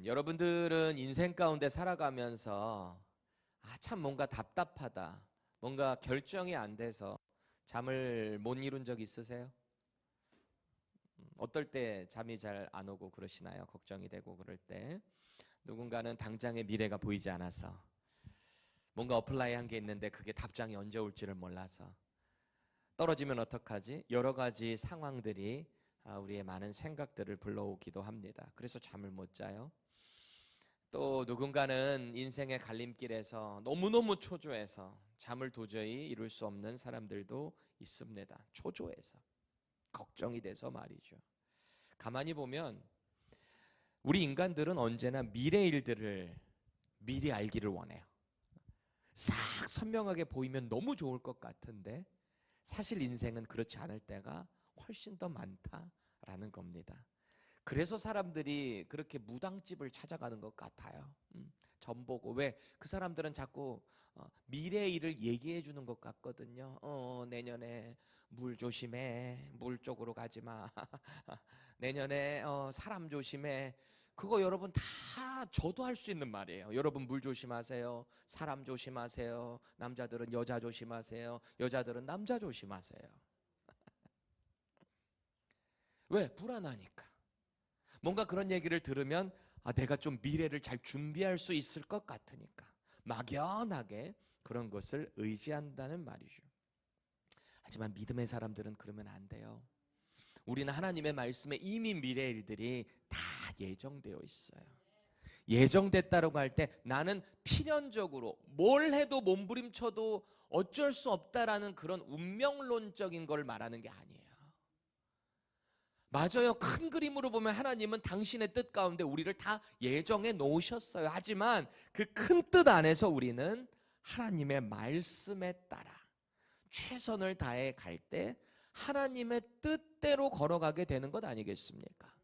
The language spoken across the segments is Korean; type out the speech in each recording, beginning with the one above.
여러분들은 인생 가운데 살아가면서 참 뭔가 답답하다, 뭔가 결정이 안 돼서 잠을 못 이룬 적 있으세요? 어떨 때 잠이 잘 안 오고 그러시나요? 걱정이 되고 그럴 때. 누군가는 당장의 미래가 보이지 않아서, 뭔가 어플라이한 게 있는데 그게 답장이 언제 올지를 몰라서, 떨어지면 어떡하지? 여러 가지 상황들이 우리의 많은 생각들을 불러오기도 합니다. 그래서 잠을 못 자요. 또 누군가는 인생의 갈림길에서 너무너무 초조해서 잠을 도저히 이룰 수 없는 사람들도 있습니다. 초조해서, 걱정이 돼서 말이죠. 가만히 보면 우리 인간들은 언제나 미래 일들을 미리 알기를 원해요. 싹 선명하게 보이면 너무 좋을 것 같은데 사실 인생은 그렇지 않을 때가 훨씬 더 많다라는 겁니다. 그래서 사람들이 그렇게 무당집을 찾아가는 것 같아요. 점 보고. 왜? 그 사람들은 자꾸 미래의 일을 얘기해 주는 것 같거든요. 내년에 물 조심해, 물 쪽으로 가지 마. 내년에 사람 조심해. 그거 여러분 다 저도 할 수 있는 말이에요. 여러분 물 조심하세요, 사람 조심하세요, 남자들은 여자 조심하세요, 여자들은 남자 조심하세요. 왜? 불안하니까. 뭔가 그런 얘기를 들으면 내가 좀 미래를 잘 준비할 수 있을 것 같으니까 막연하게 그런 것을 의지한다는 말이죠. 하지만 믿음의 사람들은 그러면 안 돼요. 우리는 하나님의 말씀에 이미 미래 일들이 다 예정되어 있어요. 예정됐다라고 할 때 나는 필연적으로 뭘 해도 몸부림쳐도 어쩔 수 없다라는 그런 운명론적인 걸 말하는 게 아니에요. 맞아요. 큰 그림으로 보면 하나님은 당신의 뜻 가운데 우리를 다 예정해 놓으셨어요. 하지만 그 큰 뜻 안에서 우리는 하나님의 말씀에 따라 최선을 다해 갈 때 하나님의 뜻대로 걸어가게 되는 것 아니겠습니까?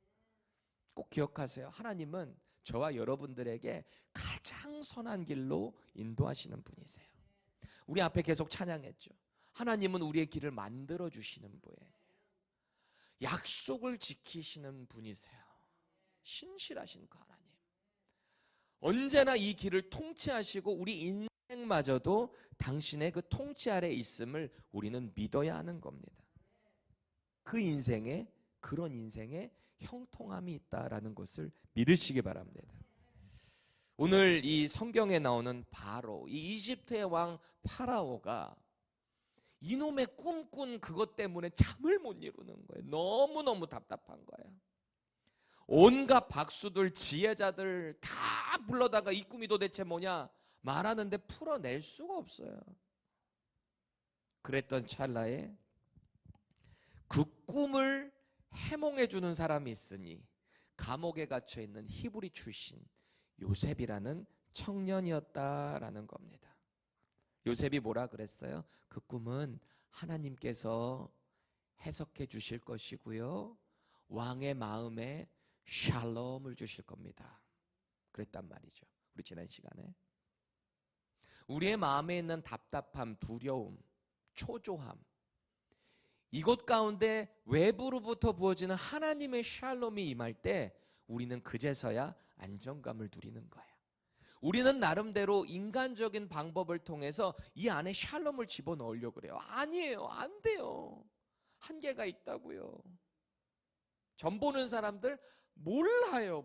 꼭 기억하세요. 하나님은 저와 여러분들에게 가장 선한 길로 인도하시는 분이세요. 우리 앞에 계속 찬양했죠. 하나님은 우리의 길을 만들어 주시는 분이에요. 약속을 지키시는 분이세요. 신실하신 그 하나님. 언제나 이 길을 통치하시고 우리 인생마저도 당신의 그 통치 아래 있음을 우리는 믿어야 하는 겁니다. 그 인생에, 그런 인생에 형통함이 있다라는 것을 믿으시기 바랍니다. 오늘 이 성경에 나오는 바로 이 이집트의 왕 파라오가 이놈의 꿈꾼 그것 때문에 잠을 못 이루는 거예요. 너무너무 답답한 거예요. 온갖 박수들, 지혜자들 다 불러다가 이 꿈이 도대체 뭐냐 말하는데 풀어낼 수가 없어요. 그랬던 찰나에 그 꿈을 해몽해 주는 사람이 있으니 감옥에 갇혀 있는 히브리 출신 요셉이라는 청년이었다라는 겁니다. 요셉이 뭐라 그랬어요? 그 꿈은 하나님께서 해석해 주실 것이고요, 왕의 마음에 샬롬을 주실 겁니다. 그랬단 말이죠. 우리 지난 시간에 우리의 마음에 있는 답답함, 두려움, 초조함, 이것 가운데 외부로부터 부어지는 하나님의 샬롬이 임할 때 우리는 그제서야 안정감을 누리는 거예요. 우리는 나름대로 인간적인 방법을 통해서 이 안에 샬롬을 집어넣으려고 그래요. 아니에요. 안 돼요. 한계가 있다고요. 점 보는 사람들 몰라요.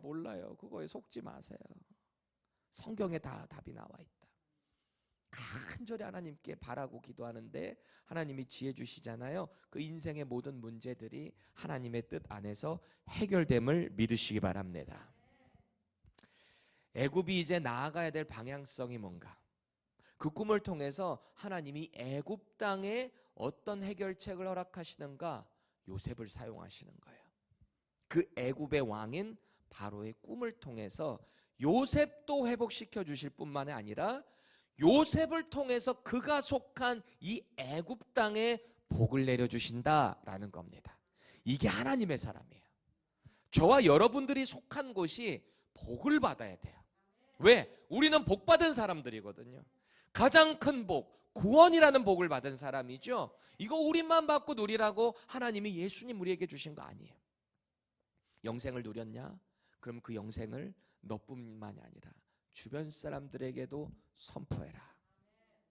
그거에 속지 마세요. 성경에 다 답이 나와 있다. 간절히 하나님께 바라고 기도하는데 하나님이 지혜 주시잖아요. 그 인생의 모든 문제들이 하나님의 뜻 안에서 해결됨을 믿으시기 바랍니다. 애굽이 이제 나아가야 될 방향성이 뭔가, 그 꿈을 통해서 하나님이 애굽 땅에 어떤 해결책을 허락하시는가, 요셉을 사용하시는 거예요. 그 애굽의 왕인 바로의 꿈을 통해서 요셉도 회복시켜 주실 뿐만 아니라 요셉을 통해서 그가 속한 이 애굽 땅에 복을 내려주신다라는 겁니다. 이게 하나님의 사람이에요. 저와 여러분들이 속한 곳이 복을 받아야 돼요. 왜? 우리는 복 받은 사람들이거든요. 가장 큰 복, 구원이라는 복을 받은 사람이죠. 이거 우리만 받고 누리라고 하나님이 예수님 우리에게 주신 거 아니에요. 영생을 누렸냐? 그럼 그 영생을 너뿐만이 아니라 주변 사람들에게도 선포해라.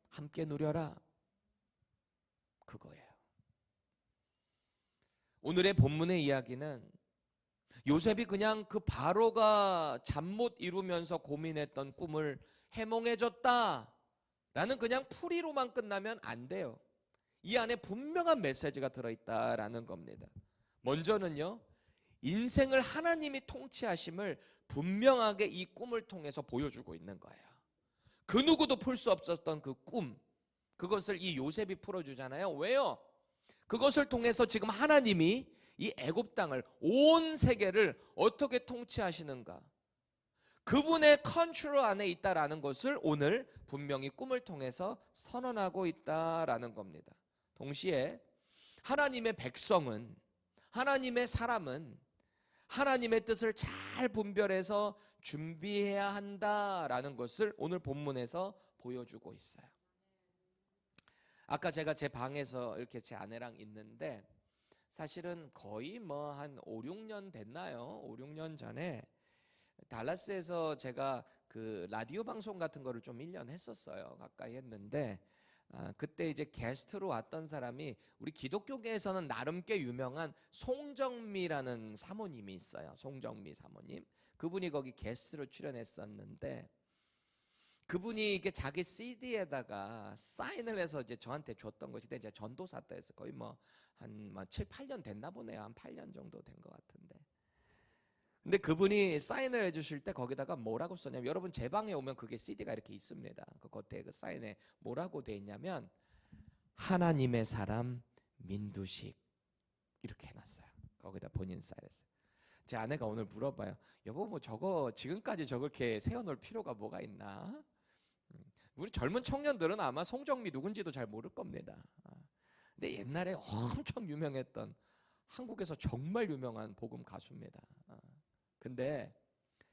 함께 누려라. 그거예요. 오늘의 본문의 이야기는 요셉이 그냥 그 바로가 잠 못 이루면서 고민했던 꿈을 해몽해줬다 라는 그냥 풀이로만 끝나면 안 돼요. 이 안에 분명한 메시지가 들어있다라는 겁니다. 먼저는요, 인생을 하나님이 통치하심을 분명하게 이 꿈을 통해서 보여주고 있는 거예요. 그 누구도 풀 수 없었던 그 꿈, 그것을 이 요셉이 풀어주잖아요. 왜요? 그것을 통해서 지금 하나님이 이 애굽 땅을, 온 세계를 어떻게 통치하시는가, 그분의 컨트롤 안에 있다라는 것을 오늘 분명히 꿈을 통해서 선언하고 있다라는 겁니다. 동시에 하나님의 백성은, 하나님의 사람은 하나님의 뜻을 잘 분별해서 준비해야 한다라는 것을 오늘 본문에서 보여주고 있어요. 아까 제가 제 방에서 이렇게 제 아내랑 있는데, 사실은 거의 뭐 한 5, 6년 됐나요? 5, 6년 전에 달라스에서 제가 그 라디오 방송 같은 거를 좀 1년 했었어요. 가까이 했는데, 그때 이제 게스트로 왔던 사람이 우리 기독교계에서는 나름 꽤 유명한 송정미라는 사모님이 있어요. 송정미 사모님. 그분이 거기 게스트로 출연했었는데, 그분이 이게 자기 CD에다가 사인을 해서 이제 저한테 줬던 것이, 이제 전도사 때에서 거의 뭐 한 7, 8년 됐나 보네요. 한 8년 정도 된 것 같은데. 근데 그분이 사인을 해주실 때 거기다가 뭐라고 썼냐면, 여러분 제 방에 오면 그게 CD가 이렇게 있습니다. 그 겉에 그 사인에 뭐라고 돼 있냐면, 하나님의 사람 민두식, 이렇게 해놨어요. 거기다 본인 사인했어요. 제 아내가 오늘 물어봐요. 여보, 뭐 저거 지금까지 저렇게 세워놓을 필요가 뭐가 있나? 우리 젊은 청년들은 아마 송정미 누군지도 잘 모를 겁니다. 근데 옛날에 엄청 유명했던, 한국에서 정말 유명한 복음 가수입니다. 근데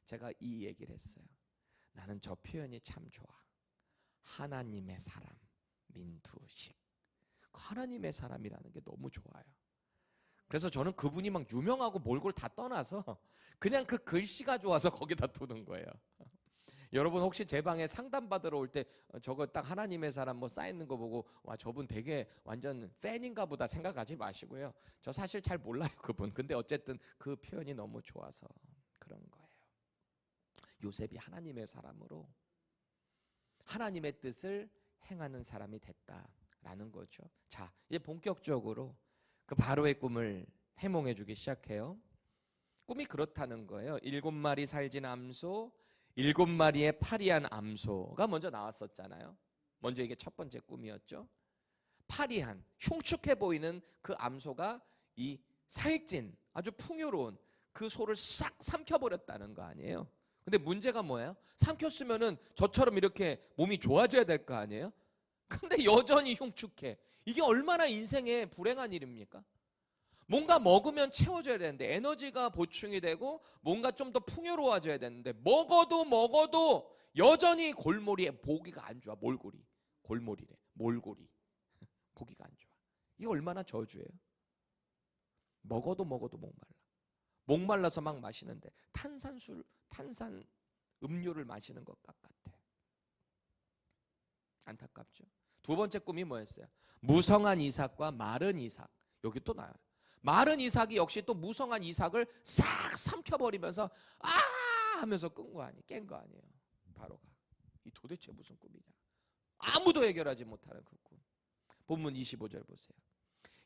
제가 이 얘기를 했어요. 나는 저 표현이 참 좋아. 하나님의 사람 민두식. 하나님의 사람이라는 게 너무 좋아요. 그래서 저는 그분이 막 유명하고 몰골 다 떠나서 그냥 그 글씨가 좋아서 거기다 두는 거예요. 여러분 혹시 제 방에 상담 받으러 올 때 저거 딱 하나님의 사람 뭐 쌓여있는 거 보고, 와, 저분 되게 완전 팬인가 보다 생각하지 마시고요. 저 사실 잘 몰라요, 그분. 근데 어쨌든 그 표현이 너무 좋아서 그런 거예요. 요셉이 하나님의 사람으로 하나님의 뜻을 행하는 사람이 됐다라는 거죠. 자, 이제 본격적으로 그 바로의 꿈을 해몽해 주기 시작해요. 꿈이 그렇다는 거예요. 7마리 살진 암소, 7마리의 파리한 암소가 먼저 나왔었잖아요. 먼저 이게 첫 번째 꿈이었죠. 파리한, 흉측해 보이는 그 암소가 이 살찐, 아주 풍요로운 그 소를 싹 삼켜버렸다는 거 아니에요. 근데 문제가 뭐예요? 삼켰으면은 저처럼 이렇게 몸이 좋아져야 될 거 아니에요? 근데 여전히 흉측해. 이게 얼마나 인생에 불행한 일입니까? 뭔가 먹으면 채워져야 되는데, 에너지가 보충이 되고 뭔가 좀 더 풍요로워져야 되는데, 먹어도 여전히 골머리에 보기가 안 좋아. 몰골이. 골머리래. 몰골이. 보기가 안 좋아. 이게 얼마나 저주예요? 먹어도 목말라. 목말라서 막 마시는데 탄산 음료를 마시는 것 같아. 안타깝죠. 두 번째 꿈이 뭐였어요? 무성한 이삭과 마른 이삭. 여기 또 나와요. 마른 이삭이 역시 또 무성한 이삭을 싹 삼켜버리면서 하면서 깬 거 아니에요. 바로가. 이 도대체 무슨 꿈이냐. 아무도 해결하지 못하는 그 꿈. 본문 25절 보세요.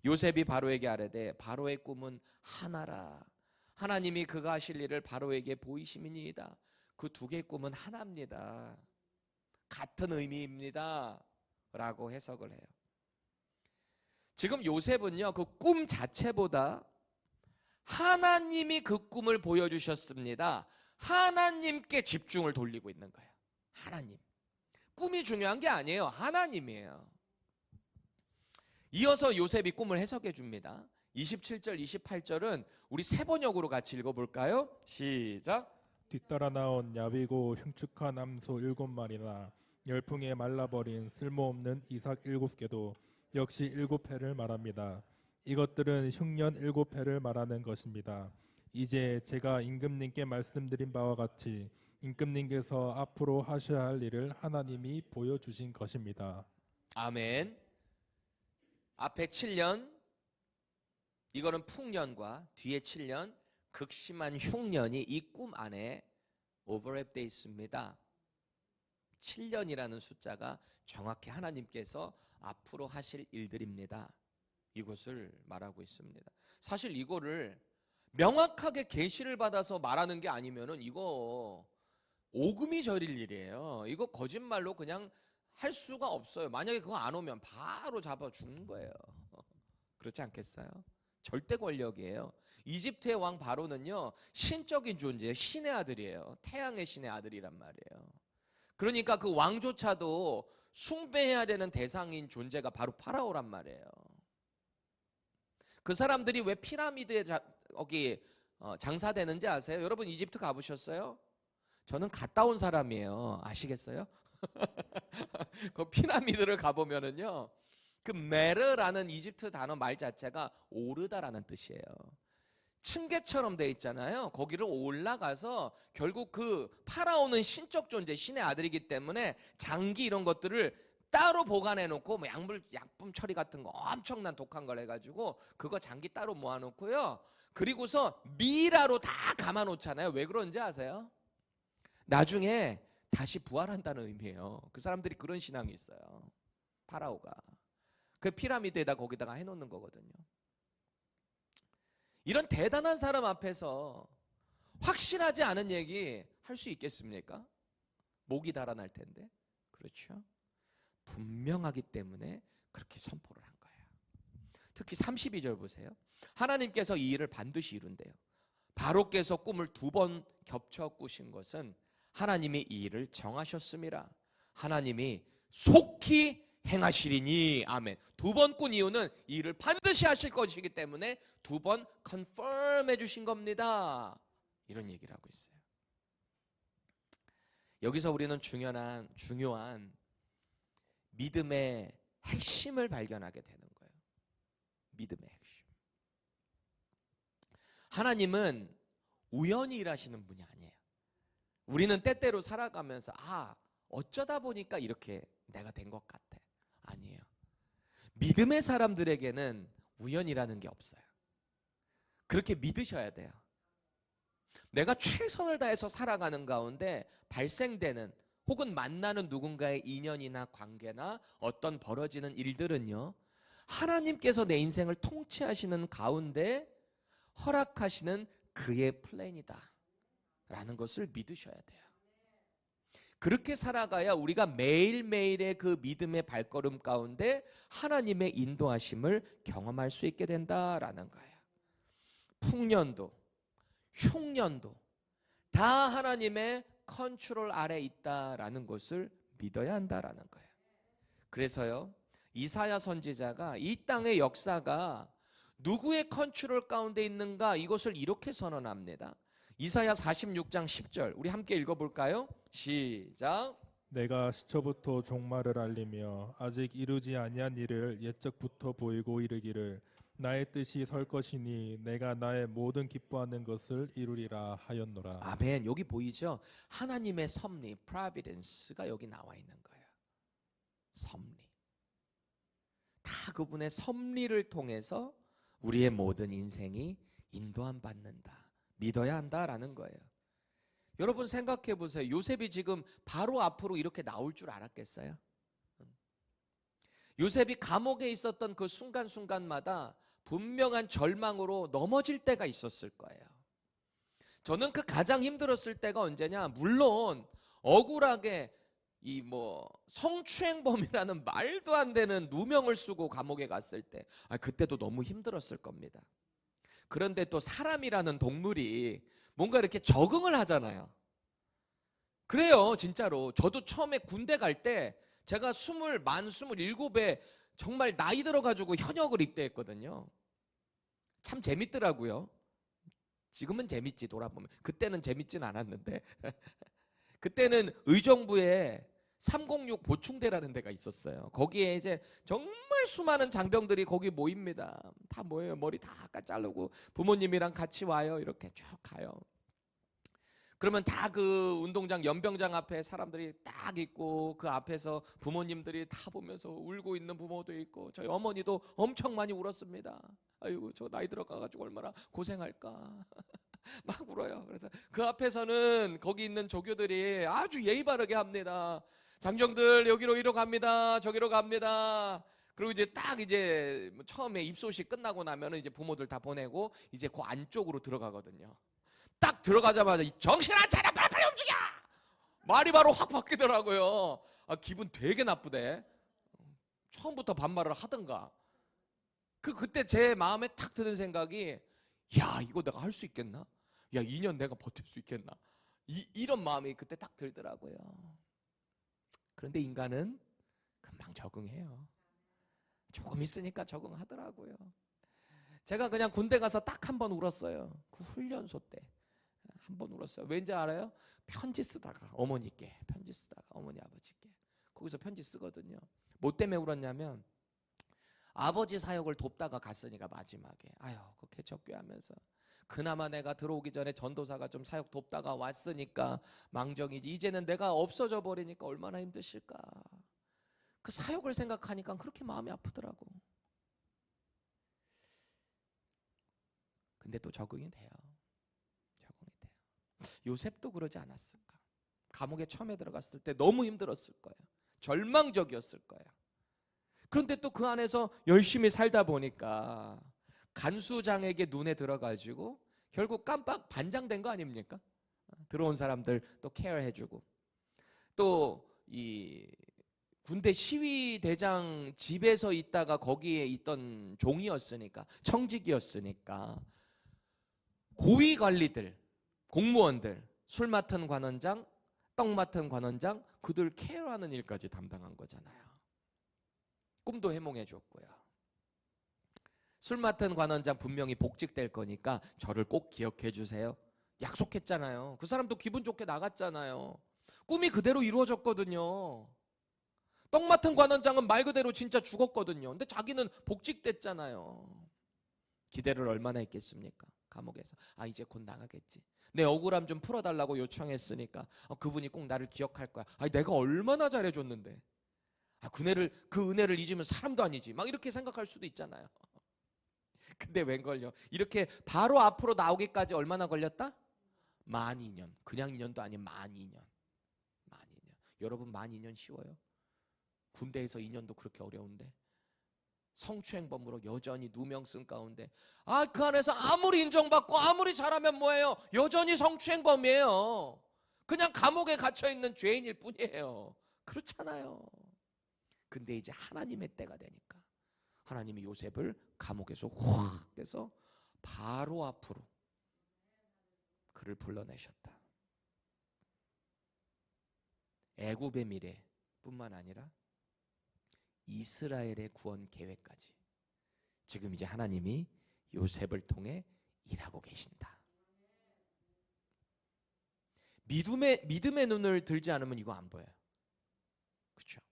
요셉이 바로에게 아뢰되 바로의 꿈은 하나라. 하나님이 그가 하실 일을 바로에게 보이심이니이다. 그 두 개의 꿈은 하나입니다. 같은 의미입니다. 라고 해석을 해요. 지금 요셉은요, 그 꿈 자체보다 하나님이 그 꿈을 보여주셨습니다. 하나님께 집중을 돌리고 있는 거예요. 하나님. 꿈이 중요한 게 아니에요. 하나님이에요. 이어서 요셉이 꿈을 해석해 줍니다. 27절, 28절은 우리 세 번역으로 같이 읽어볼까요? 시작. 뒤따라 나온 야비고 흉측한 암소 7마리나 열풍에 말라버린 쓸모없는 이삭 7개도 역시 7해를 말합니다. 이것들은 흉년 7해를 말하는 것입니다. 이제 제가 임금님께 말씀드린 바와 같이 임금님께서 앞으로 하셔야 할 일을 하나님이 보여주신 것입니다. 아멘. 앞에 7년 이거는 풍년과 뒤에 7년 극심한 흉년이 이 꿈 안에 오버랩되어 있습니다. 7년이라는 숫자가 정확히 하나님께서 앞으로 하실 일들입니다. 이것을 말하고 있습니다. 사실 이거를 명확하게 계시를 받아서 말하는 게 아니면은 이거 오금이 저릴 일이에요. 이거 거짓말로 그냥 할 수가 없어요. 만약에 그거 안 오면 바로 잡아 죽는 거예요. 그렇지 않겠어요? 절대 권력이에요. 이집트의 왕 바로는요, 신적인 존재예요. 신의 아들이에요. 태양의 신의 아들이란 말이에요. 그러니까 그 왕조차도 숭배해야 되는 대상인 존재가 바로 파라오란 말이에요. 그 사람들이 왜 피라미드에 장사되는지 아세요? 여러분 이집트 가보셨어요? 저는 갔다 온 사람이에요. 아시겠어요? 그 피라미드를 가보면은요, 그 메르라는 이집트 단어 말 자체가 오르다라는 뜻이에요. 층계처럼 돼 있잖아요. 거기를 올라가서 결국 그 파라오는 신적 존재, 신의 아들이기 때문에 장기 이런 것들을 따로 보관해 놓고, 뭐 약품 처리 같은 거 엄청난 독한 걸 해가지고 그거 장기 따로 모아놓고요. 그리고서 미라로 다 감아 놓잖아요. 왜 그런지 아세요? 나중에 다시 부활한다는 의미예요. 그 사람들이 그런 신앙이 있어요. 파라오가 그 피라미드에다 거기다가 해놓는 거거든요. 이런 대단한 사람 앞에서 확실하지 않은 얘기 할 수 있겠습니까? 목이 달아날 텐데. 그렇죠? 분명하기 때문에 그렇게 선포를 한 거예요. 특히 32절 보세요. 하나님께서 이 일을 반드시 이룬대요. 바로께서 꿈을 2번 겹쳐 꾸신 것은 하나님이 이 일을 정하셨음이라. 하나님이 속히 행하시리니. 아멘. 2번 꾼 이유는 이 일을 반드시 하실 것이기 때문에 2번 컨펌 해주신 겁니다. 이런 얘기를 하고 있어요. 여기서 우리는 중요한 믿음의 핵심을 발견하게 되는 거예요. 믿음의 핵심. 하나님은 우연히 일하시는 분이 아니에요. 우리는 때때로 살아가면서 어쩌다 보니까 이렇게 내가 된 것 같아. 아니에요. 믿음의 사람들에게는 우연이라는 게 없어요. 그렇게 믿으셔야 돼요. 내가 최선을 다해서 살아가는 가운데 발생되는 혹은 만나는 누군가의 인연이나 관계나 어떤 벌어지는 일들은요, 하나님께서 내 인생을 통치하시는 가운데 허락하시는 그의 플랜이다 라는 것을 믿으셔야 돼요. 그렇게 살아가야 우리가 매일매일의 그 믿음의 발걸음 가운데 하나님의 인도하심을 경험할 수 있게 된다라는 거예요. 풍년도, 흉년도 다 하나님의 컨트롤 아래 있다라는 것을 믿어야 한다라는 거예요. 그래서요, 이사야 선지자가 이 땅의 역사가 누구의 컨트롤 가운데 있는가, 이것을 이렇게 선언합니다. 이사야 46장 10절 우리 함께 읽어볼까요? 시작. 내가 시초부터 종말을 알리며 아직 이루지 아니한 일을 옛적부터 보이고 이르기를 나의 뜻이 설 것이니 내가 나의 모든 기뻐하는 것을 이루리라 하였노라. 아멘. 여기 보이죠? 하나님의 섭리, providence가 여기 나와 있는 거예요. 섭리. 다 그분의 섭리를 통해서 우리의 모든 인생이 인도함 받는다. 믿어야 한다라는 거예요. 여러분 생각해 보세요. 요셉이 지금 바로 앞으로 이렇게 나올 줄 알았겠어요? 요셉이 감옥에 있었던 그 순간순간마다 분명한 절망으로 넘어질 때가 있었을 거예요. 저는 그 가장 힘들었을 때가 언제냐? 물론 억울하게 이 성추행범이라는 말도 안 되는 누명을 쓰고 감옥에 갔을 때, 그때도 너무 힘들었을 겁니다. 그런데 또 사람이라는 동물이 뭔가 이렇게 적응을 하잖아요. 그래요, 진짜로. 저도 처음에 군대 갈 때 제가 만 27에 정말 나이 들어가지고 현역을 입대했거든요. 참 재밌더라고요. 지금은 재밌지, 돌아보면. 그때는 재밌진 않았는데 그때는 의정부에 306 보충대라는 데가 있었어요. 거기에 이제 정말 수많은 장병들이 거기 모입니다. 다 모여요. 머리 다 자르고 부모님이랑 같이 와요. 이렇게 쭉 가요. 그러면 다 그 운동장 연병장 앞에 사람들이 딱 있고 그 앞에서 부모님들이 다 보면서 울고 있는 부모도 있고 저희 어머니도 엄청 많이 울었습니다. 아이고 저 나이 들어가가지고 얼마나 고생할까 막 울어요. 그래서 그 앞에서는 거기 있는 조교들이 아주 예의 바르게 합니다. 장정들 여기로 이리로 갑니다. 저기로 갑니다. 그리고 이제 딱 이제 처음에 입소식 끝나고 나면은 이제 부모들 다 보내고 이제 그 안쪽으로 들어가거든요. 딱 들어가자마자 정신 안 차려 빨리 움직여 말이 바로 확 바뀌더라고요. 기분 되게 나쁘대. 처음부터 반말을 하던가. 그때 제 마음에 탁 드는 생각이 야 이거 내가 할 수 있겠나? 야 2년 내가 버틸 수 있겠나? 이런 마음이 그때 딱 들더라고요. 그런데 인간은 금방 적응해요. 조금 있으니까 적응하더라고요. 제가 그냥 군대 가서 딱 한 번 울었어요. 그 훈련소 때 한 번 울었어요. 왠지 알아요? 편지 쓰다가 어머니께 편지 쓰다가 어머니 아버지께 거기서 편지 쓰거든요. 뭐 때문에 울었냐면 아버지 사역을 돕다가 갔으니까 마지막에 아유 그 개척교하면서 그나마 내가 들어오기 전에 전도사가 좀 사역 돕다가 왔으니까 망정이지 이제는 내가 없어져 버리니까 얼마나 힘드실까. 그 사역을 생각하니까 그렇게 마음이 아프더라고. 근데 또 적응이 돼요. 적응이 돼요. 요셉도 그러지 않았을까? 감옥에 처음에 들어갔을 때 너무 힘들었을 거예요. 절망적이었을 거예요. 그런데 또 그 안에서 열심히 살다 보니까 간수장에게 눈에 들어가지고 결국 깜빡 반장된 거 아닙니까? 들어온 사람들 또 케어해주고 또 이 군대 시위대장 집에서 있다가 거기에 있던 종이었으니까 청직이었으니까 고위 관리들 공무원들 술 맡은 관원장 떡 맡은 관원장 그들 케어하는 일까지 담당한 거잖아요. 꿈도 해몽해 줬고요. 술 맡은 관원장 분명히 복직될 거니까 저를 꼭 기억해 주세요. 약속했잖아요. 그 사람도 기분 좋게 나갔잖아요. 꿈이 그대로 이루어졌거든요. 떡 맡은 관원장은 말 그대로 진짜 죽었거든요. 근데 자기는 복직됐잖아요. 기대를 얼마나 했겠습니까? 감옥에서 이제 곧 나가겠지. 내 억울함 좀 풀어달라고 요청했으니까 그분이 꼭 나를 기억할 거야. 내가 얼마나 잘해줬는데. 그 은혜를 잊으면 사람도 아니지. 막 이렇게 생각할 수도 있잖아요. 근데 웬걸요? 이렇게 바로 앞으로 나오기까지 얼마나 걸렸다? 12,000년. 그냥 2년도 아닌 12,000년. 12,000년. 여러분 12,000년 쉬워요? 군대에서 2년도 그렇게 어려운데 성추행범으로 여전히 누명 쓴 가운데 그 안에서 아무리 인정받고 아무리 잘하면 뭐예요? 여전히 성추행범이에요. 그냥 감옥에 갇혀있는 죄인일 뿐이에요. 그렇잖아요. 근데 이제 하나님의 때가 되니까 하나님이 요셉을 감옥에서 확 해서 바로 앞으로 그를 불러내셨다. 애굽의 미래뿐만 아니라 이스라엘의 구원 계획까지 지금 이제 하나님이 요셉을 통해 일하고 계신다. 믿음의 눈을 들지 않으면 이거 안 보여요. 그렇죠?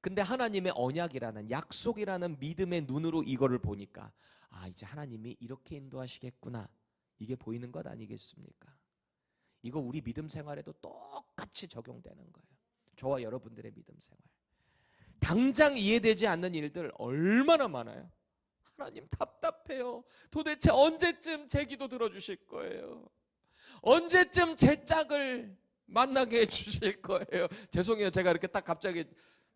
근데 하나님의 언약이라는 약속이라는 믿음의 눈으로 이거를 보니까 이제 하나님이 이렇게 인도하시겠구나. 이게 보이는 것 아니겠습니까? 이거 우리 믿음 생활에도 똑같이 적용되는 거예요. 저와 여러분들의 믿음 생활. 당장 이해되지 않는 일들 얼마나 많아요. 하나님 답답해요. 도대체 언제쯤 제 기도 들어주실 거예요? 언제쯤 제 짝을 만나게 해주실 거예요? 죄송해요. 제가 이렇게 딱 갑자기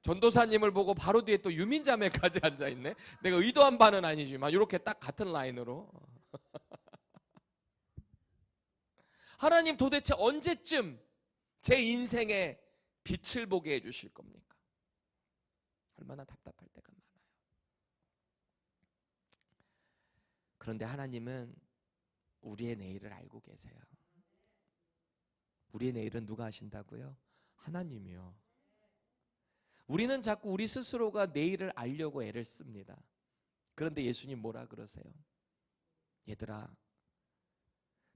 전도사님을 보고 바로 뒤에 또 유민자매까지 앉아있네. 내가 의도한 바는 아니지만 이렇게 딱 같은 라인으로. 하나님 도대체 언제쯤 제 인생에 빛을 보게 해주실 겁니까? 얼마나 답답할 때가 많아요. 그런데 하나님은 우리의 내일을 알고 계세요. 우리의 내일은 누가 하신다고요? 하나님이요. 우리는 자꾸 우리 스스로가 내일을 알려고 애를 씁니다. 그런데 예수님 뭐라 그러세요? 얘들아,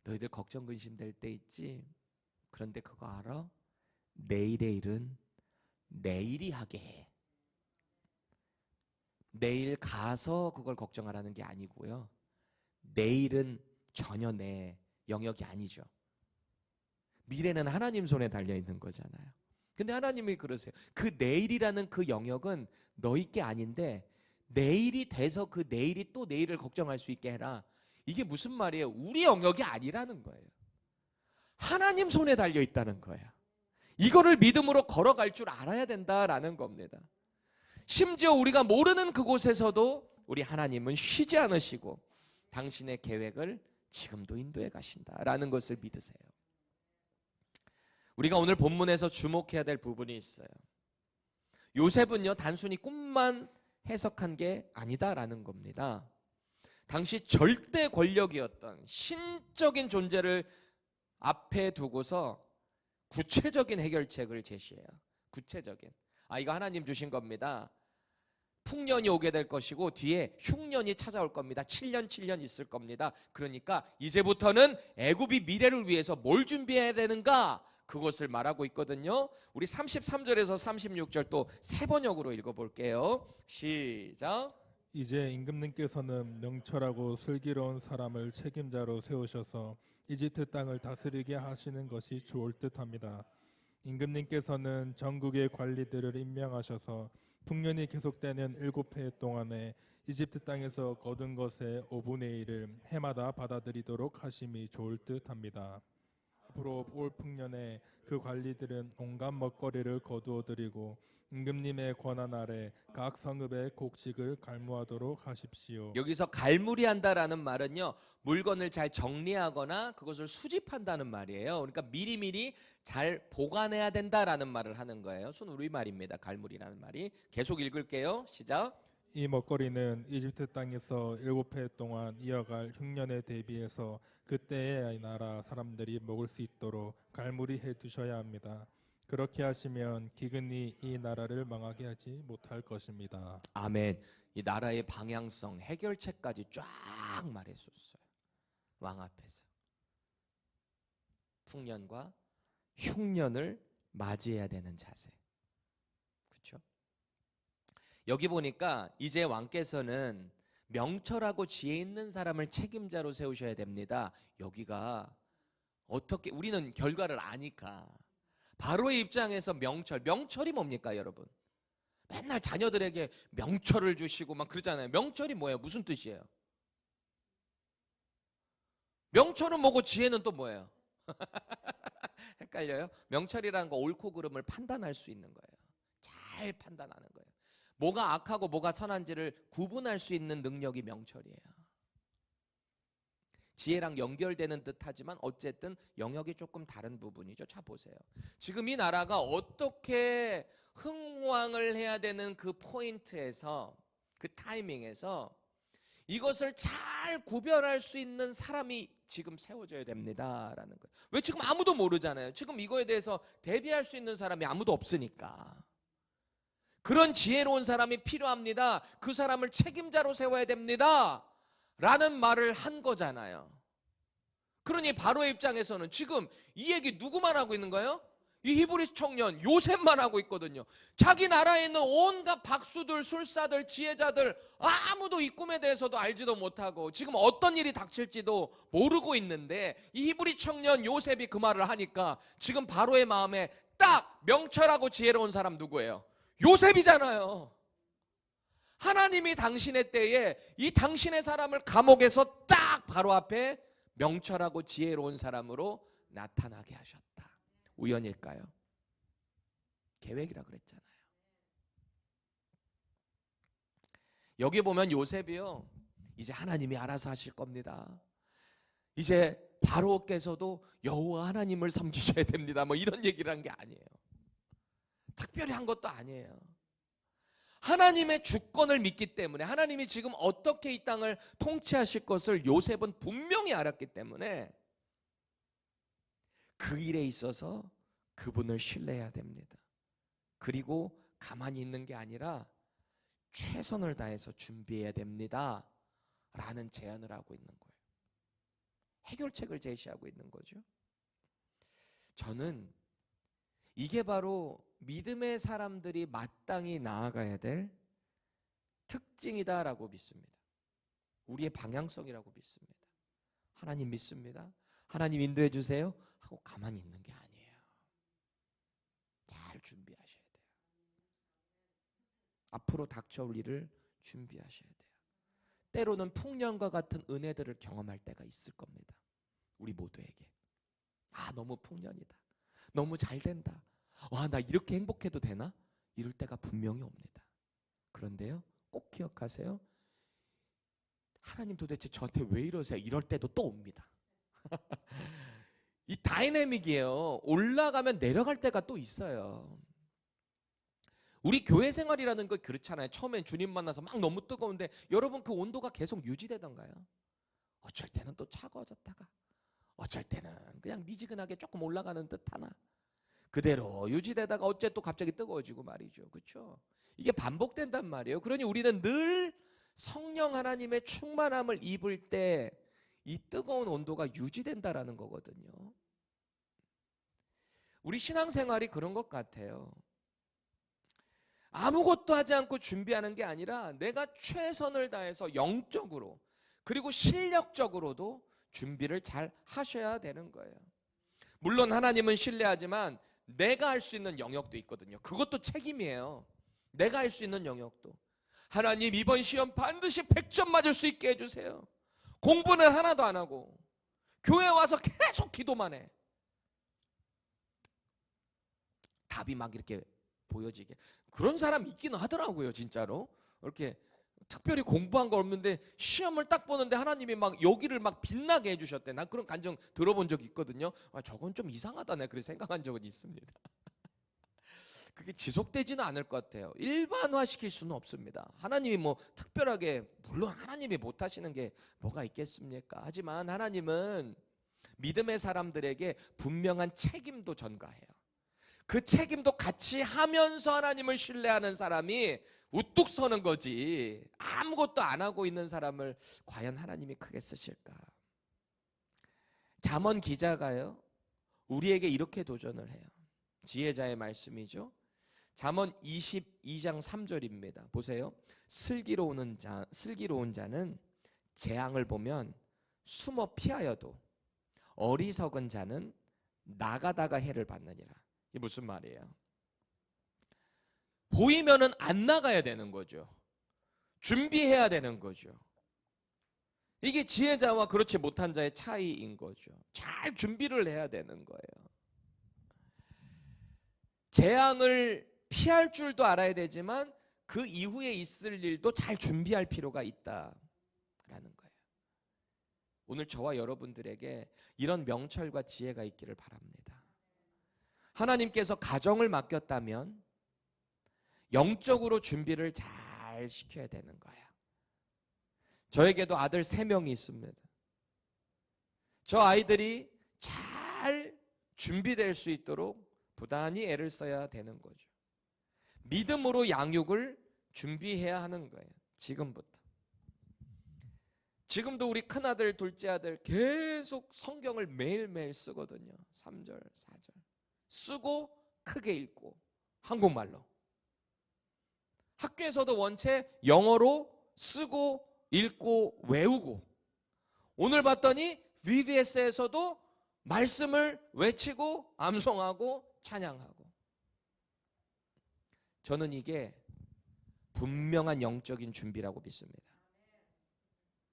너희들 걱정 근심될 때 있지? 그런데 그거 알아? 내일의 일은 내일이 하게 해. 내일 가서 그걸 걱정하라는 게 아니고요. 내일은 전혀 내 영역이 아니죠. 미래는 하나님 손에 달려 있는 거잖아요. 근데 하나님이 그러세요. 그 내일이라는 그 영역은 너희 게 아닌데 내일이 돼서 그 내일이 또 내일을 걱정할 수 있게 해라. 이게 무슨 말이에요? 우리 영역이 아니라는 거예요. 하나님 손에 달려 있다는 거예요. 이거를 믿음으로 걸어갈 줄 알아야 된다라는 겁니다. 심지어 우리가 모르는 그곳에서도 우리 하나님은 쉬지 않으시고 당신의 계획을 지금도 인도해 가신다라는 것을 믿으세요. 우리가 오늘 본문에서 주목해야 될 부분이 있어요. 요셉은요, 단순히 꿈만 해석한 게 아니다라는 겁니다. 당시 절대 권력이었던 신적인 존재를 앞에 두고서 구체적인 해결책을 제시해요. 구체적인. 이거 하나님 주신 겁니다. 풍년이 오게 될 것이고 뒤에 흉년이 찾아올 겁니다. 7년 있을 겁니다. 그러니까 이제부터는 애굽이 미래를 위해서 뭘 준비해야 되는가? 그것을 말하고 있거든요. 우리 33절에서 36절 또 세 번역으로 읽어볼게요. 시작. 이제 임금님께서는 명철하고 슬기로운 사람을 책임자로 세우셔서 이집트 땅을 다스리게 하시는 것이 좋을 듯합니다. 임금님께서는 전국의 관리들을 임명하셔서 풍년이 계속되는 7해 동안에 이집트 땅에서 거둔 것의 5분의 1을 해마다 받아들이도록 하심이 좋을 듯합니다. 앞으로 올 풍년에 그 관리들은 온갖 먹거리를 거두어 드리고 임금님의 권한 아래 각 성읍의 곡식을 갈무하도록 하십시오. 여기서 갈무리한다라는 말은요, 물건을 잘 정리하거나 그것을 수집한다는 말이에요. 그러니까 미리미리 잘 보관해야 된다라는 말을 하는 거예요. 순우리말입니다. 갈무리라는 말이. 계속 읽을게요. 시작. 이 먹거리는 이집트 땅에서 7해 동안 이어갈 흉년에 대비해서 그때의 나라 사람들이 먹을 수 있도록 갈무리해 두셔야 합니다. 그렇게 하시면 기근이 이 나라를 망하게 하지 못할 것입니다. 아멘. 이 나라의 방향성, 해결책까지 쫙 말해줬어요. 왕 앞에서. 풍년과 흉년을 맞이해야 되는 자세. 그렇죠? 여기 보니까 이제 왕께서는 명철하고 지혜 있는 사람을 책임자로 세우셔야 됩니다. 여기가 어떻게, 우리는 결과를 아니까. 바로의 입장에서 명철이 뭡니까 여러분? 맨날 자녀들에게 명철을 주시고 막 그러잖아요. 명철이 뭐예요? 무슨 뜻이에요? 명철은 뭐고 지혜는 또 뭐예요? 헷갈려요? 명철이라는 거 옳고 그름을 판단할 수 있는 거예요. 잘 판단하는 거예요. 뭐가 악하고 뭐가 선한지를 구분할 수 있는 능력이 명철이에요. 지혜랑 연결되는 듯하지만 어쨌든 영역이 조금 다른 부분이죠. 자 보세요. 지금 이 나라가 어떻게 흥왕을 해야 되는 그 포인트에서, 그 타이밍에서 이것을 잘 구별할 수 있는 사람이 지금 세워져야 됩니다라는 거예요. 왜? 지금 아무도 모르잖아요. 지금 이거에 대해서 대비할 수 있는 사람이 아무도 없으니까. 그런 지혜로운 사람이 필요합니다. 그 사람을 책임자로 세워야 됩니다 라는 말을 한 거잖아요. 그러니 바로의 입장에서는 지금 이 얘기 누구만 하고 있는 거예요? 이 히브리 청년 요셉만 하고 있거든요. 자기 나라에 있는 온갖 박수들, 술사들, 지혜자들 아무도 이 꿈에 대해서도 알지도 못하고 지금 어떤 일이 닥칠지도 모르고 있는데 이 히브리 청년 요셉이 그 말을 하니까 지금 바로의 마음에 딱 명철하고 지혜로운 사람 누구예요? 요셉이잖아요. 하나님이 당신의 때에 이 당신의 사람을 감옥에서 딱 바로 앞에 명철하고 지혜로운 사람으로 나타나게 하셨다. 우연일까요? 계획이라 그랬잖아요. 여기 보면 요셉이요, 이제 하나님이 알아서 하실 겁니다. 이제 바로께서도 여호와 하나님을 섬기셔야 됩니다. 뭐 이런 얘기를 한 게 아니에요. 특별히 한 것도 아니에요. 하나님의 주권을 믿기 때문에, 하나님이 지금 어떻게 이 땅을 통치하실 것을 요셉은 분명히 알았기 때문에 그 일에 있어서 그분을 신뢰해야 됩니다. 그리고 가만히 있는 게 아니라 최선을 다해서 준비해야 됩니다 라는 제안을 하고 있는 거예요. 해결책을 제시하고 있는 거죠. 저는 이게 바로 믿음의 사람들이 마땅히 나아가야 될 특징이다라고 믿습니다. 우리의 방향성이라고 믿습니다. 하나님 믿습니다. 하나님 인도해 주세요. 하고 가만히 있는 게 아니에요. 잘 준비하셔야 돼요. 앞으로 닥쳐올 일을 준비하셔야 돼요. 때로는 풍년과 같은 은혜들을 경험할 때가 있을 겁니다. 우리 모두에게. 너무 풍년이다. 너무 잘 된다. 와, 나 이렇게 행복해도 되나? 이럴 때가 분명히 옵니다. 그런데요, 꼭 기억하세요. 하나님 도대체 저한테 왜 이러세요? 이럴 때도 또 옵니다. 이 다이내믹이에요. 올라가면 내려갈 때가 또 있어요. 우리 교회 생활이라는 거 그렇잖아요. 처음엔 주님 만나서 막 너무 뜨거운데 여러분 그 온도가 계속 유지되던가요? 어쩔 때는 또 차가워졌다가 어쩔 때는 그냥 미지근하게 조금 올라가는 듯 하나 그대로 유지되다가 어째 또 갑자기 뜨거워지고 말이죠. 그렇죠? 이게 반복된단 말이에요. 그러니 우리는 늘 성령 하나님의 충만함을 입을 때 이 뜨거운 온도가 유지된다라는 거거든요. 우리 신앙생활이 그런 것 같아요. 아무것도 하지 않고 준비하는 게 아니라 내가 최선을 다해서 영적으로 그리고 실력적으로도 준비를 잘 하셔야 되는 거예요. 물론 하나님은 신뢰하지만 내가 할 수 있는 영역도 있거든요. 그것도 책임이에요. 내가 할 수 있는 영역도. 하나님 이번 시험 반드시 100점 맞을 수 있게 해주세요. 공부는 하나도 안 하고 교회 와서 계속 기도만 해. 답이 막 이렇게 보여지게. 그런 사람 있기는 하더라고요. 진짜로. 이렇게 특별히 공부한 거 없는데 시험을 딱 보는데 하나님이 막 여기를 막 빛나게 해주셨대. 난 그런 감정 들어본 적이 있거든요. 저건 좀 이상하다. 내가 그렇게 생각한 적은 있습니다. 그게 지속되지는 않을 것 같아요. 일반화시킬 수는 없습니다. 하나님이 뭐 특별하게, 물론 하나님이 못하시는 게 뭐가 있겠습니까? 하지만 하나님은 믿음의 사람들에게 분명한 책임도 전가해요. 그 책임도 같이 하면서 하나님을 신뢰하는 사람이 우뚝 서는 거지, 아무것도 안 하고 있는 사람을 과연 하나님이 크게 쓰실까? 잠언 기자가요, 우리에게 이렇게 도전을 해요. 지혜자의 말씀이죠. 잠언 22장 3절입니다. 보세요. 슬기로운 자는 재앙을 보면 숨어 피하여도 어리석은 자는 나가다가 해를 받느니라. 이게 무슨 말이에요? 보이면은 안 나가야 되는 거죠. 준비해야 되는 거죠. 이게 지혜자와 그렇지 못한 자의 차이인 거죠. 잘 준비를 해야 되는 거예요. 재앙을 피할 줄도 알아야 되지만 그 이후에 있을 일도 잘 준비할 필요가 있다라는 거예요. 오늘 저와 여러분들에게 이런 명철과 지혜가 있기를 바랍니다. 하나님께서 가정을 맡겼다면 영적으로 준비를 잘 시켜야 되는 거예요. 저에게도 아들 3명이 있습니다. 저 아이들이 잘 준비될 수 있도록 부단히 애를 써야 되는 거죠. 믿음으로 양육을 준비해야 하는 거예요. 지금부터. 지금도 우리 큰아들, 둘째아들 계속 성경을 매일매일 쓰거든요. 3절, 4절. 쓰고 크게 읽고 한국말로. 학교에서도 원체 영어로 쓰고 읽고 외우고, 오늘 봤더니 VBS에서도 말씀을 외치고 암송하고 찬양하고. 저는 이게 분명한 영적인 준비라고 믿습니다.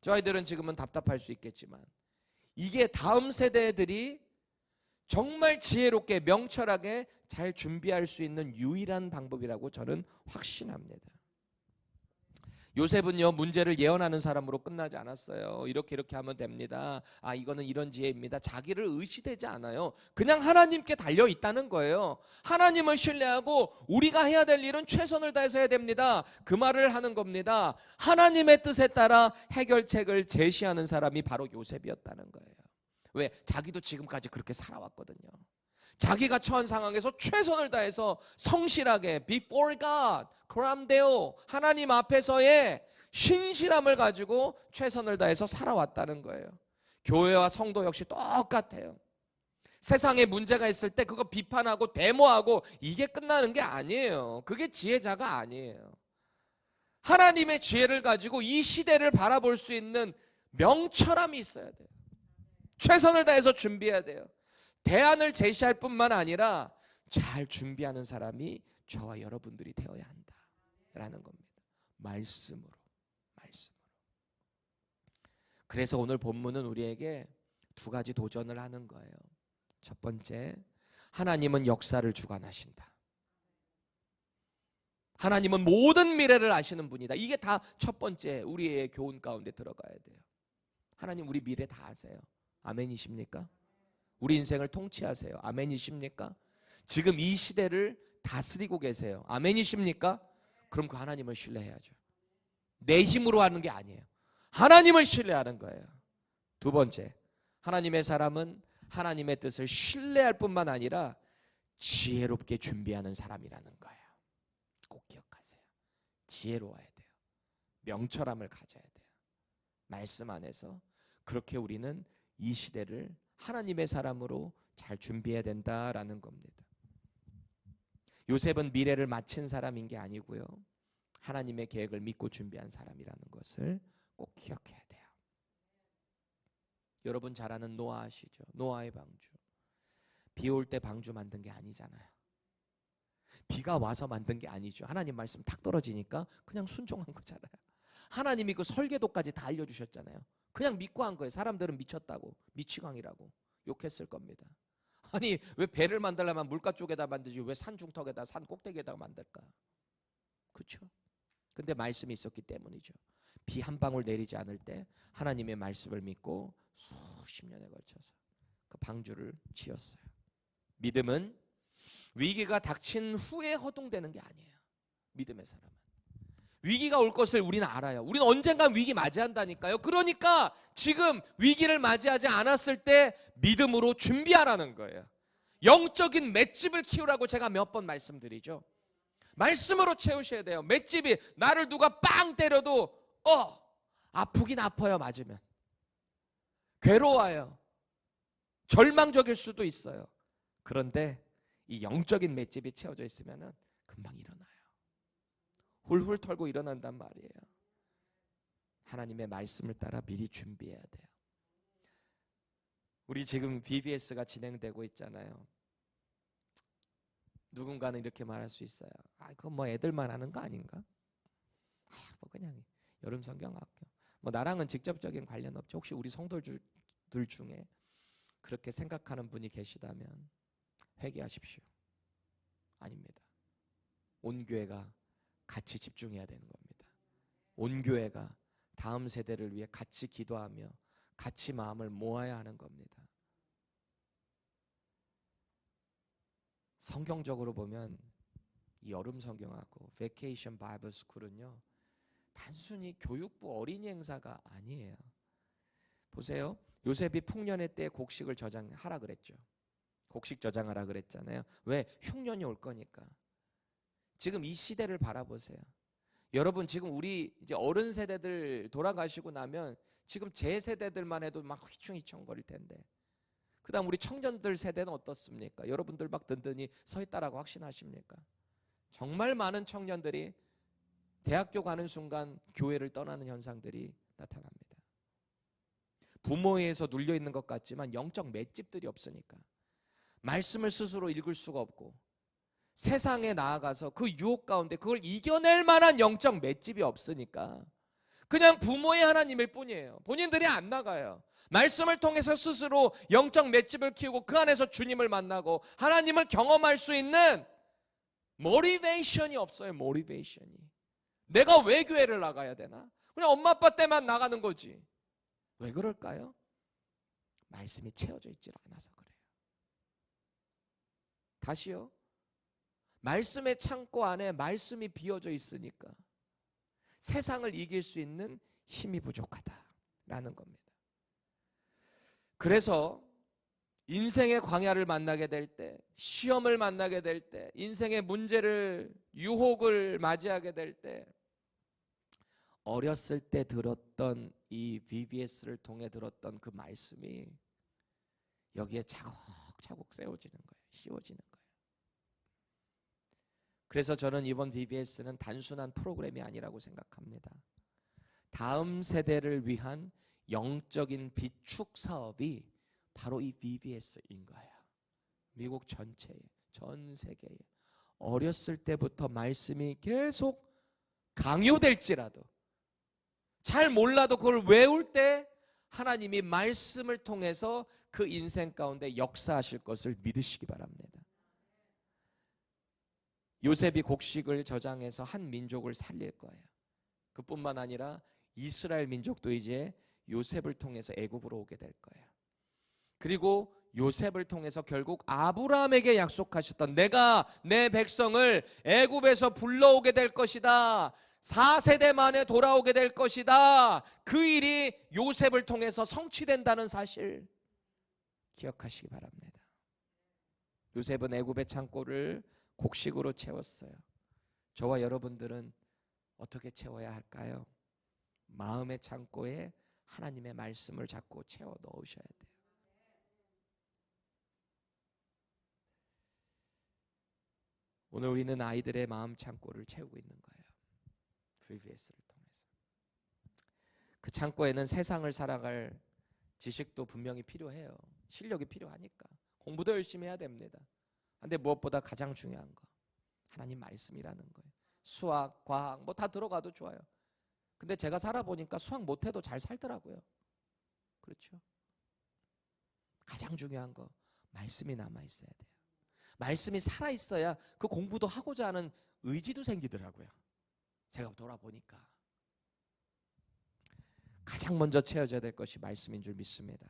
저 아이들은 지금은 답답할 수 있겠지만 이게 다음 세대들이 정말 지혜롭게 명철하게 잘 준비할 수 있는 유일한 방법이라고 저는 확신합니다. 요셉은요, 문제를 예언하는 사람으로 끝나지 않았어요. 이렇게 하면 됩니다. 이거는 이런 지혜입니다. 자기를 의시되지 않아요. 그냥 하나님께 달려 있다는 거예요. 하나님을 신뢰하고 우리가 해야 될 일은 최선을 다해서 해야 됩니다. 그 말을 하는 겁니다. 하나님의 뜻에 따라 해결책을 제시하는 사람이 바로 요셉이었다는 거예요. 왜? 자기도 지금까지 그렇게 살아왔거든요. 자기가 처한 상황에서 최선을 다해서 성실하게 before God, 그람데오, 하나님 앞에서의 신실함을 가지고 최선을 다해서 살아왔다는 거예요. 교회와 성도 역시 똑같아요. 세상에 문제가 있을 때 그거 비판하고 데모하고 이게 끝나는 게 아니에요. 그게 지혜자가 아니에요. 하나님의 지혜를 가지고 이 시대를 바라볼 수 있는 명철함이 있어야 돼요. 최선을 다해서 준비해야 돼요. 대안을 제시할 뿐만 아니라 잘 준비하는 사람이 저와 여러분들이 되어야 한다라는 겁니다. 말씀으로. 그래서 오늘 본문은 우리에게 두 가지 도전을 하는 거예요. 첫 번째, 하나님은 역사를 주관하신다. 하나님은 모든 미래를 아시는 분이다. 이게 다 첫 번째 우리의 교훈 가운데 들어가야 돼요. 하나님 우리 미래 다 아세요. 아멘이십니까? 우리 인생을 통치하세요. 아멘이십니까? 지금 이 시대를 다스리고 계세요. 아멘이십니까? 그럼 그 하나님을 신뢰해야죠. 내 힘으로 하는 게 아니에요. 하나님을 신뢰하는 거예요. 두 번째, 하나님의 사람은 하나님의 뜻을 신뢰할 뿐만 아니라 지혜롭게 준비하는 사람이라는 거예요. 꼭 기억하세요. 지혜로워야 돼요. 명철함을 가져야 돼요. 말씀 안에서 그렇게 우리는 이 시대를 하나님의 사람으로 잘 준비해야 된다라는 겁니다. 요셉은 미래를 마친 사람인 게 아니고요. 하나님의 계획을 믿고 준비한 사람이라는 것을 꼭 기억해야 돼요. 여러분 잘 아는 노아 아시죠? 노아의 방주. 비 올 때 방주 만든 게 아니잖아요. 비가 와서 만든 게 아니죠. 하나님 말씀 탁 떨어지니까 그냥 순종한 거잖아요. 하나님이 그 설계도까지 다 알려주셨잖아요. 그냥 믿고 한 거예요. 사람들은 미쳤다고, 미치광이라고 욕했을 겁니다. 아니 왜 배를 만들려면 물가 쪽에다 만들지 왜 산 중턱에다 산 꼭대기에다 만들까? 그렇죠? 근데 말씀이 있었기 때문이죠. 비 한 방울 내리지 않을 때 하나님의 말씀을 믿고 수십 년에 걸쳐서 그 방주를 지었어요. 믿음은 위기가 닥친 후에 허둥대는 게 아니에요. 믿음의 사람은 위기가 올 것을 우리는 알아요. 우리는 언젠간 위기 맞이한다니까요. 그러니까 지금 위기를 맞이하지 않았을 때 믿음으로 준비하라는 거예요. 영적인 맷집을 키우라고 제가 몇 번 말씀드리죠. 말씀으로 채우셔야 돼요. 맷집이 나를 누가 빵 때려도 아프긴 아파요. 맞으면 괴로워요. 절망적일 수도 있어요. 그런데 이 영적인 맷집이 채워져 있으면 금방 일어나요. 훌훌 털고 일어난단 말이에요. 하나님의 말씀을 따라 미리 준비해야 돼요. 우리 지금 VBS가 진행되고 있잖아요. 누군가는 이렇게 말할 수 있어요. 그건 뭐 애들만 하는 거 아닌가? 뭐 그냥 여름 성경학교. 뭐 나랑은 직접적인 관련 없죠. 혹시 우리 성도들 중에 그렇게 생각하는 분이 계시다면 회개하십시오. 아닙니다. 온 교회가 같이 집중해야 되는 겁니다. 온 교회가 다음 세대를 위해 같이 기도하며 같이 마음을 모아야 하는 겁니다. 성경적으로 보면 이 여름 성경하고 베케이션 바이블 스쿨은요 단순히 교육부 어린이 행사가 아니에요. 보세요. 요셉이 풍년의 때 곡식을 저장하라 그랬죠. 곡식 저장하라 그랬잖아요. 왜? 흉년이 올 거니까. 지금 이 시대를 바라보세요. 여러분 지금 우리 이제 어른 세대들 돌아가시고 나면 지금 제 세대들만 해도 막 휘청휘청거릴 텐데 그 다음 우리 청년들 세대는 어떻습니까? 여러분들 막 든든히 서 있다라고 확신하십니까? 정말 많은 청년들이 대학교 가는 순간 교회를 떠나는 현상들이 나타납니다. 부모에 의해서 눌려있는 것 같지만 영적 맷집들이 없으니까 말씀을 스스로 읽을 수가 없고 세상에 나아가서 그 유혹 가운데 그걸 이겨낼 만한 영적 맷집이 없으니까 그냥 부모의 하나님일 뿐이에요. 본인들이 안 나가요. 말씀을 통해서 스스로 영적 맷집을 키우고 그 안에서 주님을 만나고 하나님을 경험할 수 있는 모티베이션이 없어요. 모티베이션이. 내가 왜 교회를 나가야 되나? 그냥 엄마 아빠 때만 나가는 거지. 왜 그럴까요? 말씀이 채워져 있질 않아서 그래요. 다시요. 말씀의 창고 안에 말씀이 비어져 있으니까 세상을 이길 수 있는 힘이 부족하다라는 겁니다. 그래서 인생의 광야를 만나게 될 때, 시험을 만나게 될 때, 인생의 문제를, 유혹을 맞이하게 될 때 어렸을 때 들었던 이 VBS를 통해 들었던 그 말씀이 여기에 차곡차곡 세워지는 거예요. 씌워지는 거예요. 그래서 저는 이번 VBS는 단순한 프로그램이 아니라고 생각합니다. 다음 세대를 위한 영적인 비축 사업이 바로 이 VBS인 거예요. 미국 전체에, 전 세계에 어렸을 때부터 말씀이 계속 강요될지라도, 잘 몰라도 그걸 외울 때 하나님이 말씀을 통해서 그 인생 가운데 역사하실 것을 믿으시기 바랍니다. 요셉이 곡식을 저장해서 한 민족을 살릴 거예요. 그뿐만 아니라 이스라엘 민족도 이제 요셉을 통해서 애굽으로 오게 될 거예요. 그리고 요셉을 통해서 결국 아브라함에게 약속하셨던 내가 내 백성을 애굽에서 불러오게 될 것이다, 4세대 만에 돌아오게 될 것이다, 그 일이 요셉을 통해서 성취된다는 사실 기억하시기 바랍니다. 요셉은 애굽의 창고를 곡식으로 채웠어요. 저와 여러분들은 어떻게 채워야 할까요? 마음의 창고에 하나님의 말씀을 자꾸 채워 넣으셔야 돼요. 오늘 우리는 아이들의 마음 창고를 채우고 있는 거예요. VBS를 통해서. 그 창고에는 세상을 살아갈 지식도 분명히 필요해요. 실력이 필요하니까. 공부도 열심히 해야 됩니다. 근데 무엇보다 가장 중요한 거, 하나님 말씀이라는 거예요. 수학, 과학 뭐 다 들어가도 좋아요. 근데 제가 살아보니까 수학 못해도 잘 살더라고요. 그렇죠? 가장 중요한 거, 말씀이 남아있어야 돼요. 말씀이 살아있어야 그 공부도 하고자 하는 의지도 생기더라고요. 제가 돌아보니까 가장 먼저 채워져야 될 것이 말씀인 줄 믿습니다.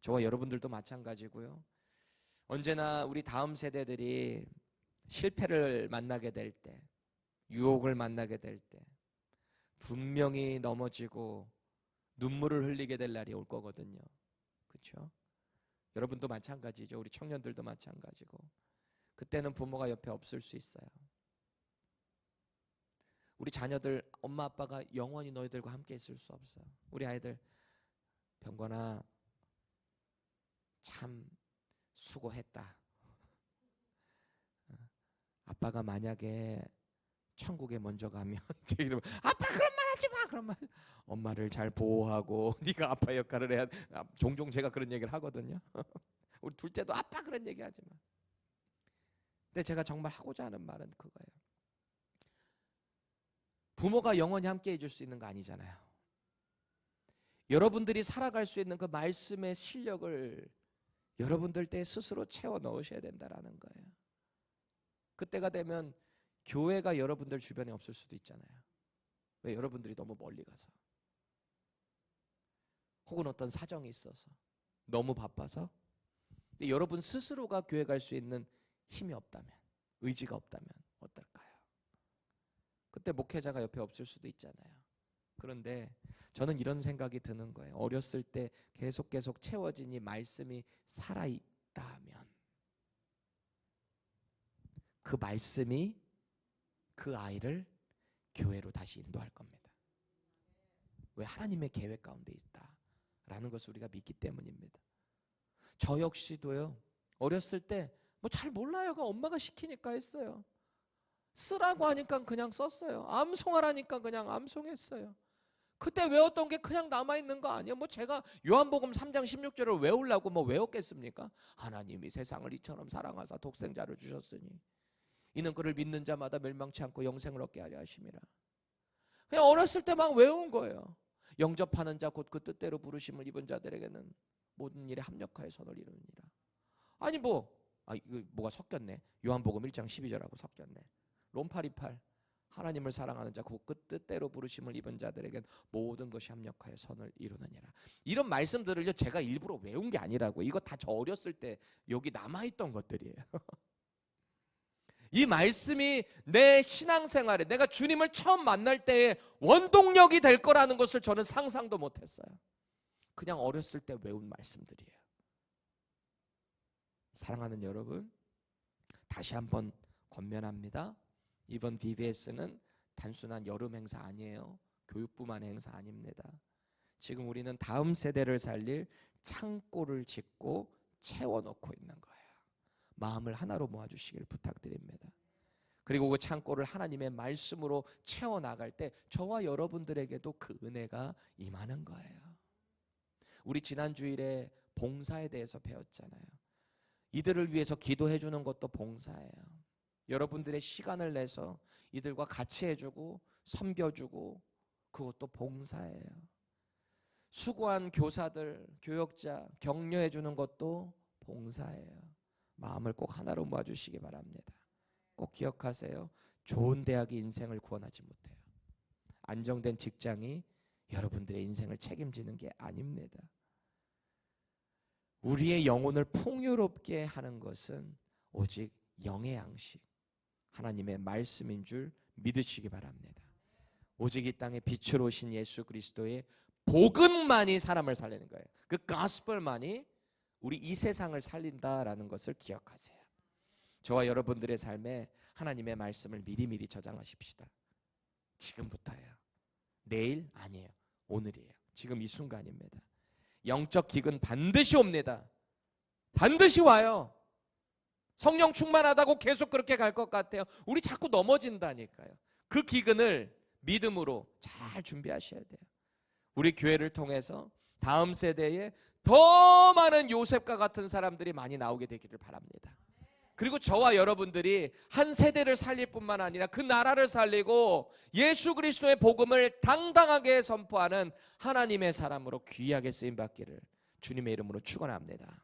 저와 여러분들도 마찬가지고요. 언제나 우리 다음 세대들이 실패를 만나게 될 때, 유혹을 만나게 될 때 분명히 넘어지고 눈물을 흘리게 될 날이 올 거거든요. 그렇죠? 여러분도 마찬가지죠. 우리 청년들도 마찬가지고. 그때는 부모가 옆에 없을 수 있어요. 우리 자녀들, 엄마 아빠가 영원히 너희들과 함께 있을 수 없어요. 우리 아이들, 병건아 참 수고했다. 아빠가 만약에 천국에 먼저 가면 이러면 아빠 그런 말 하지 마. 그런 말. 엄마를 잘 보호하고 네가 아빠 역할을 해야. 종종 제가 그런 얘기를 하거든요. 우리 둘째도 아빠 그런 얘기 하지 마. 근데 제가 정말 하고자 하는 말은 그거예요. 부모가 영원히 함께 해줄 수 있는 거 아니잖아요. 여러분들이 살아갈 수 있는 그 말씀의 실력을 여러분들 때 스스로 채워 넣으셔야 된다라는 거예요. 그때가 되면 교회가 여러분들 주변에 없을 수도 있잖아요. 왜? 여러분들이 너무 멀리 가서, 혹은 어떤 사정이 있어서, 너무 바빠서. 근데 여러분 스스로가 교회 갈 수 있는 힘이 없다면, 의지가 없다면 어떨까요? 그때 목회자가 옆에 없을 수도 있잖아요. 그런데 저는 이런 생각이 드는 거예요. 어렸을 때 계속 채워진 이 말씀이 살아있다면 그 말씀이 그 아이를 교회로 다시 인도할 겁니다. 왜? 하나님의 계획 가운데 있다라는 것을 우리가 믿기 때문입니다. 저 역시도요, 어렸을 때 뭐 잘 몰라요. 그 엄마가 시키니까 했어요. 쓰라고 하니까 그냥 썼어요. 암송하라니까 그냥 암송했어요. 그때 외웠던 게 그냥 남아있는 거 아니에요. 뭐 제가 요한복음 3장 16절을 외우려고 뭐 외웠겠습니까? 하나님이 세상을 이처럼 사랑하사 독생자를 주셨으니 이는 그를 믿는 자마다 멸망치 않고 영생을 얻게 하려 하심이라. 그냥 어렸을 때 막 외운 거예요. 영접하는 자 곧 그 뜻대로 부르심을 입은 자들에게는 모든 일에 합력하여 선을 이루느니라. 아니 이거 뭐가 섞였네. 요한복음 1장 12절하고 섞였네. 롬828 하나님을 사랑하는 자 곧 그 뜻대로 부르심을 입은 자들에겐 모든 것이 합력하여 선을 이루느니라. 이런 말씀들을요 제가 일부러 외운 게 아니라고. 이거 다 저 어렸을 때 여기 남아있던 것들이에요. 이 말씀이 내 신앙생활에, 내가 주님을 처음 만날 때의 원동력이 될 거라는 것을 저는 상상도 못했어요. 그냥 어렸을 때 외운 말씀들이에요. 사랑하는 여러분, 다시 한번 권면합니다. 이번 VBS는 단순한 여름 행사 아니에요. 교육부만의 행사 아닙니다. 지금 우리는 다음 세대를 살릴 창고를 짓고 채워놓고 있는 거예요. 마음을 하나로 모아주시길 부탁드립니다. 그리고 그 창고를 하나님의 말씀으로 채워나갈 때 저와 여러분들에게도 그 은혜가 임하는 거예요. 우리 지난 주일에 봉사에 대해서 배웠잖아요. 이들을 위해서 기도해 주는 것도 봉사예요. 여러분들의 시간을 내서 이들과 같이 해주고 섬겨주고 그것도 봉사예요. 수고한 교사들, 교역자 격려해 주는 것도 봉사예요. 마음을 꼭 하나로 모아주시기 바랍니다. 꼭 기억하세요. 좋은 대학이 인생을 구원하지 못해요. 안정된 직장이 여러분들의 인생을 책임지는 게 아닙니다. 우리의 영혼을 풍요롭게 하는 것은 오직 영의 양식, 하나님의 말씀인 줄 믿으시기 바랍니다. 오직 이 땅에 빛으로 오신 예수 그리스도의 복음만이 사람을 살리는 거예요. 그 가스펠만이 우리 이 세상을 살린다라는 것을 기억하세요. 저와 여러분들의 삶에 하나님의 말씀을 미리미리 저장하십시다. 지금부터예요. 내일 아니에요. 오늘이에요. 지금 이 순간입니다. 영적 기근 반드시 옵니다. 반드시 와요. 성령 충만하다고 계속 그렇게 갈 것 같아요. 우리 자꾸 넘어진다니까요. 그 기근을 믿음으로 잘 준비하셔야 돼요. 우리 교회를 통해서 다음 세대에 더 많은 요셉과 같은 사람들이 많이 나오게 되기를 바랍니다. 그리고 저와 여러분들이 한 세대를 살릴 뿐만 아니라 그 나라를 살리고 예수 그리스도의 복음을 당당하게 선포하는 하나님의 사람으로 귀하게 쓰임받기를 주님의 이름으로 축원합니다.